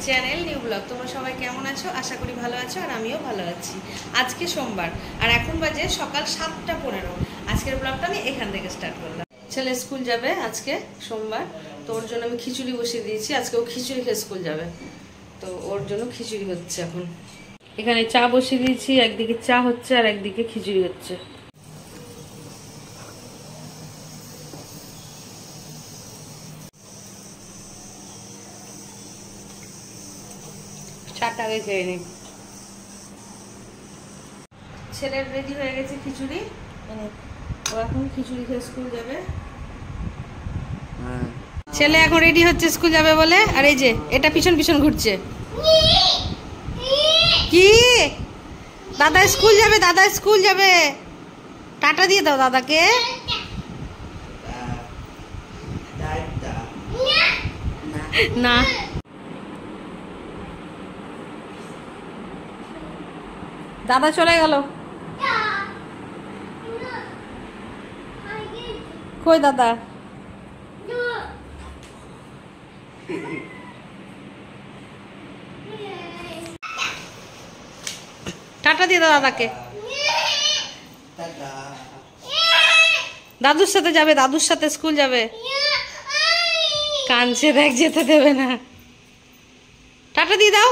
Channel new blog. তোমরা সবাই কেমন আছো? আশা করি ভালো আছো, আর আমিও ভালো আছি। আজকে সোমবার আর এখন বাজে সকাল 7:15। আজকের ব্লগটা আমি এখান থেকে স্টার্ট করলাম। ছেলে স্কুল যাবে আজকে সোমবার, তো ওর জন্য আমি খিচুড়ি বসিয়ে দিয়েছি। আজকে ও খিচুড়ি খেয়ে স্কুল যাবে, তো ওর জন্য খিচুড়ি হচ্ছে। এখন এখানে চা বসিয়ে দিয়েছি, একদিকে চা হচ্ছে আর একদিকে খিচুড়ি হচ্ছে। চাটা আগে খেয়ে নিই। ছেলের রেডি হয়ে গেছে খিচুড়ি, ও এখন খিচুড়ি খেয়ে স্কুল যাবে। ছেলে এখন রেডি হচ্ছে স্কুল যাবে বলে, আর এই যে এটা পিছন পিছন ঘুরছে। কি? দাদা স্কুল যাবে, দাদা স্কুল যাবে। টাটা দিয়ে দাও দাদাকে। না, দাদা চলে গেল। কই দাদা? টাটা দিয়ে দাও দাদাকে। দাদুর সাথে যাবে, দাদুর সাথে স্কুল যাবে। কাঁদছে, দেখ, যেতে দেবে না। টাটা দিয়ে দাও।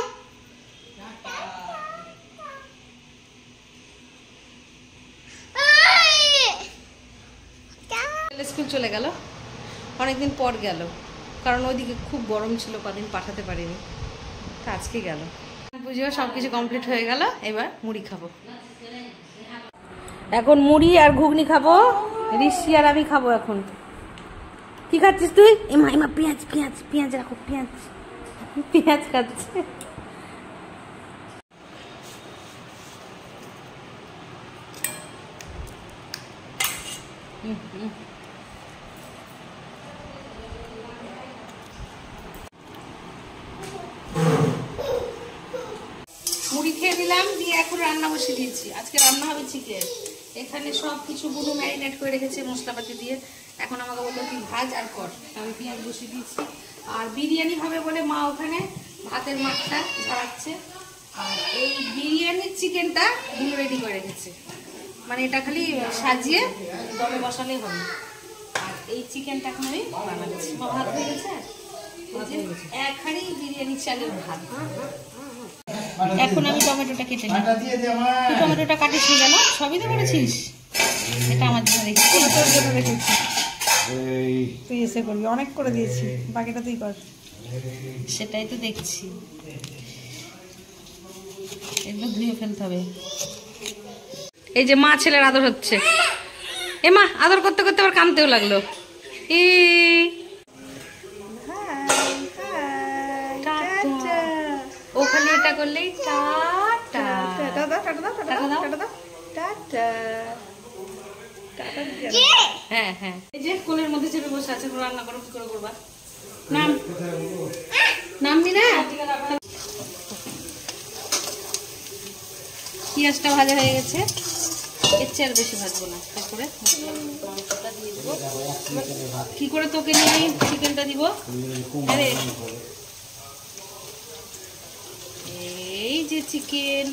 স্কুল চলে গেল, অনেকদিন পর গেল, কারণ ওইদিকে খুব গরম ছিল, কদিন পাঠাতে পারিনি, তা আজকে গেল। পুজো সবকিছু কমপ্লিট হয়ে গেল, এবার মুড়ি খাবো। এখন মুড়ি আর ঘুগনি খাবো, ঋষি আর আমি খাবো। এখন কি খাচ্ছিস তুই? এমা এমা পেঁয়াজ, পেঁয়াজ, পেঁয়াজ রাখো, পেঁয়াজ, পেঁয়াজ খাচ্ছে। মুড়ি খেয়ে দিলাম, দিয়ে এখন রান্না বসিয়ে দিয়েছি। আজকে রান্না হবে চিকেন। এখানে সব কিছু গুলো ম্যারিনেট করে রেখেছি মশলাপাতি দিয়ে। এখন আমাকে বললো তুই ভাজ আর কর, আমি পেঁয়াজ বসিয়ে দিয়েছি। আর বিরিয়ানি হবে বলে মা ওখানে ভাতের মাঠটা ঝরাচ্ছে। আর এই বিরিয়ানির চিকেনটা গুলো রেডি করে রেখেছে, মানে এটা খালি সাজিয়ে দমে বসালেই হবে। আর এই চিকেনটা এখন আমি বানাচ্ছি। ভাত হয়ে গেছে, এক হাঁড়ি বিরিয়ানি চালের ভাত। এখন আমি টমেটোটা কেটে নিই। তুই টমেটোটা কাটিস নি কেন? সবই তো করেছিস। এটা আমার জন্য রেখেছি, তোর জন্য রেখেছি। তুই এসে করবি, অনেক করে দিয়েছি, বাকিটা তুই কর। সেটাই তো দেখছি, এগুলো ধুয়ে ফেলতে হবে। এই যে মা ছেলের আদর হচ্ছে। এ মা, আদর করতে করতে আবার কাঁদতেও লাগলো। ও খালি এটা করলেই টাটা। হ্যাঁ হ্যাঁ, এই যে কোলের মধ্যে চেপে বসে আছে। রান্না করো, কি করে করবা? নাম নামবি না। পেঁয়াজটা ভাজা হয়ে গেছে, এর চেয়ে আর বেশি ভাজবো না। তারপরে মাংসটা দিয়ে দেবো। কি করে তোকে নিয়ে চিকেনটা দিব? আরে এই যে চিকেন,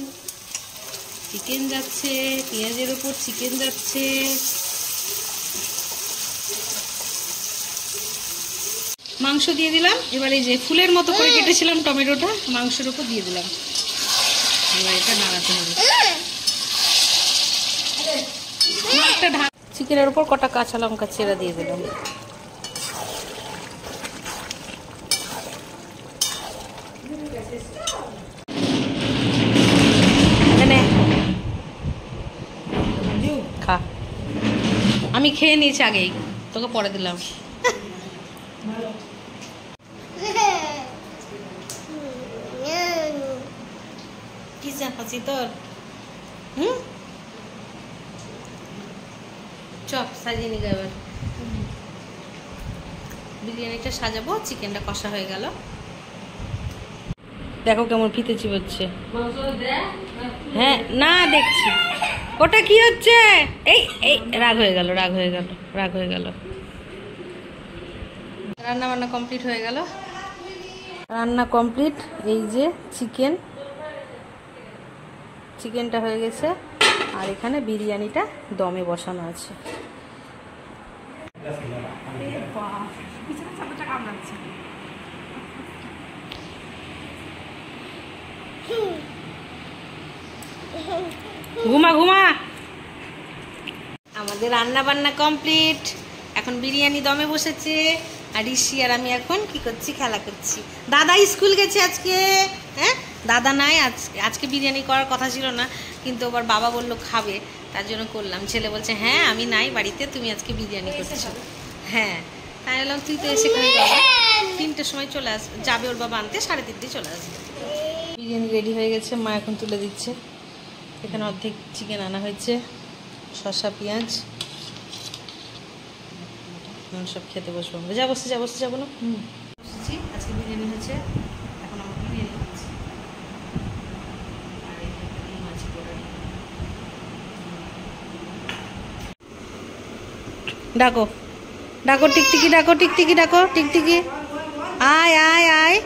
চিকেন যাচ্ছে, পেঁয়াজের ওপর চিকেন যাচ্ছে। মাংস দিয়ে দিলাম। এবার এই যে ফুলের মতো করে কেটেছিলাম টমেটোটা, মাংসের ওপর দিয়ে দিলাম। এবার এটা নাড়াতে হবে। চিকেনের ওপর কটা কাঁচা লঙ্কা চেরা দিয়ে দিলাম। খা, আমি খেয়ে নিয়েছি আগেই, তোকে পরে দিলাম। কি চাপাচ্ছি তোর? চপ সাজিয়ে নিয়ে যাবে। বিরিয়ানিটা সাজাবো, চিকেনটা কষা হয়ে গেল। দেখো কেমন ফিতে চিবোচ্ছে। হ্যাঁ না, দেখছি ওটা কি হচ্ছে। এই এই রাগ হয়ে গেল, রাগ হয়ে গেল, রাগ হয়ে গেল। রান্না বান্না কমপ্লিট হয়ে গেল। রান্না কমপ্লিট। এই যে চিকেনটা হয়ে গেছে, আর এখানে বিরিয়ানিটা দমে বসানো আছে। ঘুমা ঘুমা। আমাদের রান্না বান্না কমপ্লিট। এখন বিরিয়ানি দমে বসেছে, আর ঋষি আর আমি এখন কি করছি, খেলা করছি। দাদা স্কুল গেছে আজকে। হ্যাঁ, দাদা নাই আজকে বিরিয়ানি করার কথা ছিল না, কিন্তু আবার বাবা বললো খাবে, তার জন্য করলাম। ছেলে বলছে হ্যাঁ আমি নাই বাড়িতে, তুমি আজকে বিরিয়ানি করছো। হ্যাঁ, তাই বললাম তুই তো এসে খাবি। বাবা 3টের সময় চলে যাবে, ওর বাবা আনতে 3:30 চলে আসবে। বিরিয়ানি রেডি হয়ে গেছে, মা এখন তুলে দিচ্ছে। এখানে অর্ধেক চিকেন আনা হয়েছে, শসা পেঁয়াজ, সব খেতে বসবো। যাবো না। বসেছি, আজকে বিরিয়ানি হয়েছে। এখন আমার বিরিয়ানি হচ্ছে, আর এই মাছ পোড়ানি। ডাকো টিকটিকি, টিকটিকি আয় আয় আয়।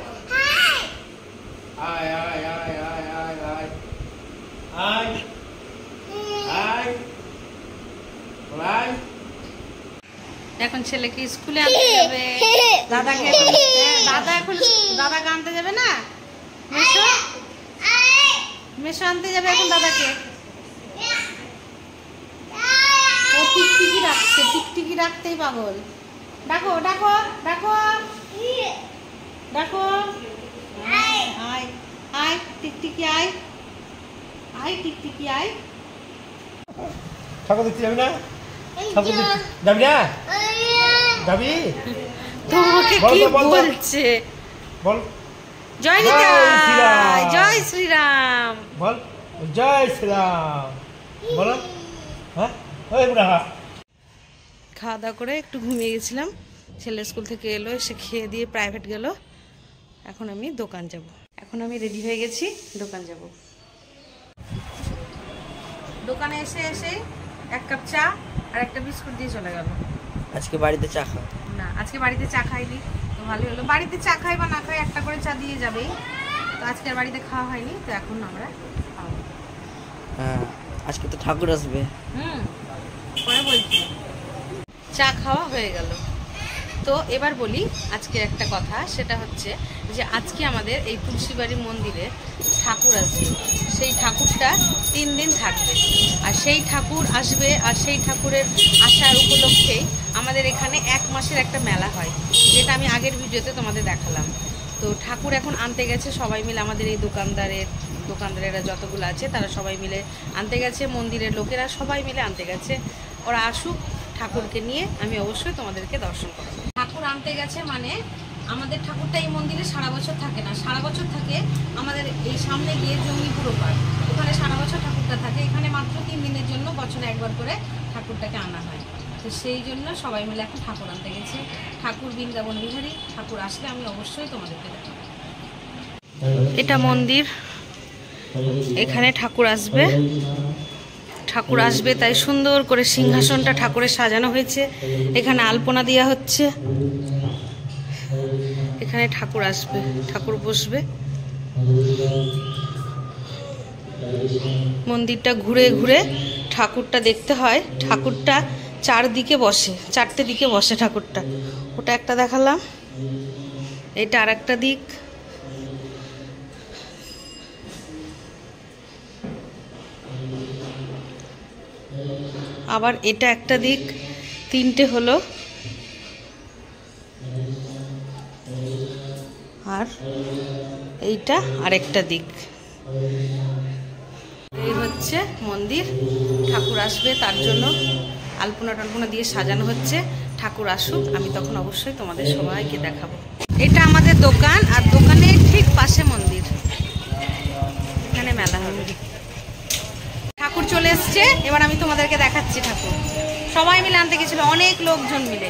এখন ছেলেকে স্কুলে আনতে যাবে, দাদাকে দাদাকে আনতে যাবে না, মেশো আনতে যাবে এখন দাদাকে। ও টিকটিকি রাখতেই পাগল। ডাকো আয় টিকটিকি আয় টিকটিকি আয়। ঠাকুর দেখতে যাবি না? যাবি না? যাবি? তোমাকে কি বলছে? বল জয় শ্রীরাম। বল জয় শ্রীরাম বলো। হ্যাঁ, খাওয়া দাওয়া করে একটু ঘুমিয়ে গেছিলাম। ছেলে স্কুল থেকে এলো, এসে খেয়ে দিয়ে প্রাইভেট গেল। এখন আমি দোকান যাব। এখন আমি রেডি হয়ে গেছি, দোকান যাব। দোকানে এসে 1 কাপ চা আর একটা বিস্কুট দিয়ে চলে গেল। আজকে বাড়িতে চা খাও না? আজকে বাড়িতে চা খাইনি তো ভালোই হলো। বাড়িতে চা খাই বা না খাই, একটা করে চা দিয়ে যাবেই। তো আজকে আর বাড়িতে খাওয়া হয়নি, তো এখন আমরা খাবো। হ্যাঁ, আজকে তো ঠাকুর আসবে। পরে বলছি। চা খাওয়া হয়ে গেল। তো এবার বলি আজকে একটা কথা, সেটা হচ্ছে যে আজকে আমাদের এই তুলসীবাড়ি মন্দিরে ঠাকুর আসবে। সেই ঠাকুরটা 3 দিন থাকবে, আর সেই ঠাকুর আসবে, আর সেই ঠাকুরের আসার উপলক্ষেই আমাদের এখানে 1 মাসের একটা মেলা হয়, যেটা আমি আগের ভিডিওতে তোমাদের দেখালাম। তো ঠাকুর এখন আনতে গেছে সবাই মিলে, আমাদের এই দোকানদারেরা যতগুলো আছে তারা সবাই মিলে আনতে গেছে, মন্দিরের লোকেরা সবাই মিলে আনতে গেছে। ওরা আসুক, ঠাকুরকে নিয়ে আমি অবশ্যই তোমাদেরকে দর্শন করাবো। ঠাকুর আনতে গেছে মানে আমাদের ঠাকুরটা এই মন্দিরে সারা বছর থাকে না, সারা বছর থাকে আমাদের এই সামনে গিয়ে জঙ্গিপুরো পার্ক, ওখানে সারা বছর ঠাকুরটা থাকে। এখানে মাত্র 3 দিনের জন্য বছরে একবার করে ঠাকুরটাকে আনা হয়। তো সেই জন্য সবাই মিলে এখন ঠাকুর আনতে গেছে। ঠাকুর বৃন্দাবন বিহারী, ঠাকুর আসলে আমি অবশ্যই তোমাদেরকে দেখাবো। এটা মন্দির, এখানে ঠাকুর আসবে তাই সুন্দর করে সিংহাসনটা ঠাকুরের সাজানো হয়েছে। এখানে আলপনা দেওয়া হচ্ছে, এখানে ঠাকুর আসবে, ঠাকুর বসবে। মন্দিরটা ঘুরে ঘুরে ঠাকুরটা দেখতে হয়। ঠাকুরটা 4 দিকে বসে, 4টে দিকে বসে ঠাকুরটা। ওটা একটা দেখালাম, এটা আর একটা দিক। আবার এটা একটা দিক, 3টে হলো। আর এইটা আরেকটা দিক। এই হচ্ছে মন্দির। ঠাকুর আসবে তার জন্য আলপনা টালপনা দিয়ে সাজানো হচ্ছে। ঠাকুর আসুক, আমি তখন অবশ্যই তোমাদের সবাইকে দেখাবো। এটা আমাদের দোকান, আর দোকানের ঠিক পাশে মন্দির। এখানে মেলা হবে। ঠাকুর চলে এসছে, এবার আমি তোমাদেরকে দেখাচ্ছি ঠাকুর। সবাই মিলে আনতে গেছিল, অনেক লোকজন মিলে।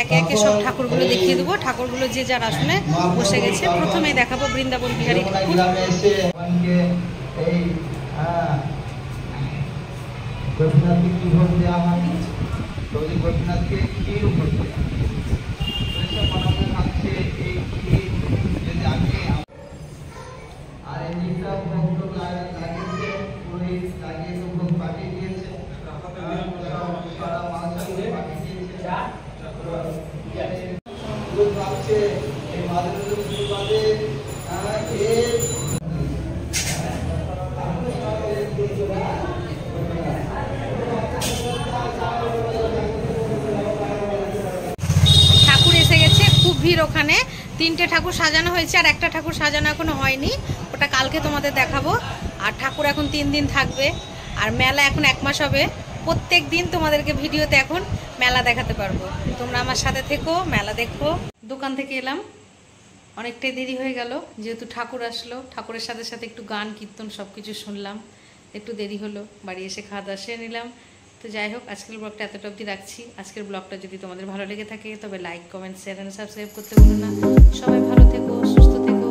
একে একে সব ঠাকুরগুলো দেখিয়ে দেবো। ঠাকুরগুলো যে যার আসনে বসে গেছে। প্রথমেই দেখাবো বৃন্দাবন বিহারী ঠাকুর। গোপীনাথকে কি ভোগ দেওয়া হয়? তো ওই গোপীনাথকে ক্ষীর ভোগ দেওয়া হয়। মনে থাকছে এই ক্ষীর যদি আগে আর এই দিকটা ভোগ তো লাগিয়েছে, পুরোহিত লাগিয়ে তো ভোগ পাঠিয়ে দিয়েছে, সারা মাংস পাঠিয়ে দিয়েছে। দুধ ভাবছে এই মাদুর বাদে ঠাকুর এসে গেছে, খুব ভিড় ওখানে। 3টে ঠাকুর সাজানো হয়েছে আর একটা ঠাকুর সাজানো এখনো হয়নি, ওটা কালকে তোমাদের দেখাবো। আর ঠাকুর এখন 3 দিন থাকবে, আর মেলা এখন 1 মাস হবে। প্রত্যেক দিন তোমাদেরকে ভিডিওতে এখন মেলা দেখাতে পারবো। তোমরা আমার সাথে থেকো, মেলা দেখো। দোকান থেকে এলাম, অনেকটাই দেরি হয়ে গেল যেহেতু ঠাকুর আসলো। ঠাকুরের সাথে সাথে একটু গান কীর্তন সব কিছু শুনলাম, একটু দেরি হলো। বাড়ি এসে খাওয়া দাওয়া সেরে নিলাম। তো যাই হোক, আজকের ব্লগটা এতটা অবধি রাখছি। আজকের ব্লগটা যদি তোমাদের ভালো লেগে থাকে তবে like, comment, share and subscribe করতে ভুলো না। সবাই ভালো থেকো, সুস্থ থেকো।